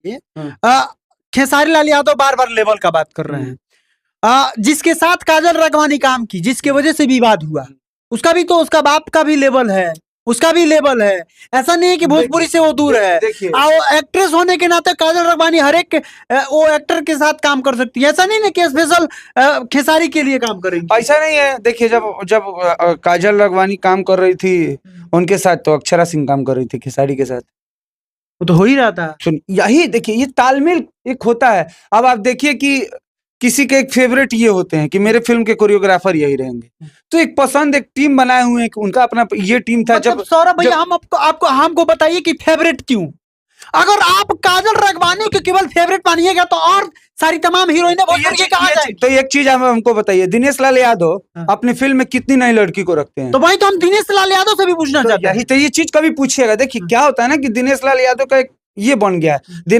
ये खेसारी लाल यादव बार बार लेवल का बात कर रहे हैं। जिसके साथ काजल राघवानी काम की, जिसके वजह से विवाद हुआ, उसका भी तो, उसका बाप का भी लेवल है, उसका भी लेवल है। ऐसा नहीं है कि भोजपुरी से वो दूर है। एक्ट्रेस होने के नाते काजल राघवानी हर एक वो एक्टर के साथ काम कर सकती है। ऐसा नहीं है कि स्पेशल खेसारी के लिए काम करेंगे, ऐसा नहीं है। देखिए, जब काजल राघवानी काम कर रही थी उनके साथ, तो अक्षरा सिंह काम कर रही थी खेसारी के साथ, वो तो हो ही रहा था। सुन, यही देखिए, ये तालमेल एक होता है। अब आप देखिए कि किसी के एक फेवरेट ये होते हैं कि मेरे फिल्म के कोरियोग्राफर यही रहेंगे, तो एक पसंद, एक टीम बनाए हुए हैं, उनका अपना ये टीम था। मतलब सौरभ भैया, हम आपको हमको बताइए कि फेवरेट क्यों? अगर आप काजल राघवानी के केवल फेवरेट मानिएगा तो और सारी तमाम हीरोइनें भोजपुर की कहां जाएंगी? तो एक चीज हमको बताइए, दिनेश लाल यादव अपनी फिल्म में कितनी नई लड़की को रखते हैं? तो भाई, तो हम दिनेश लाल यादव से भी पूछना चाहते हैं। तो ये चीज कभी पूछिएगा। देखिए, क्या होता है ना कि दिनेश लाल यादव का एक ये बन गया है, दिनेश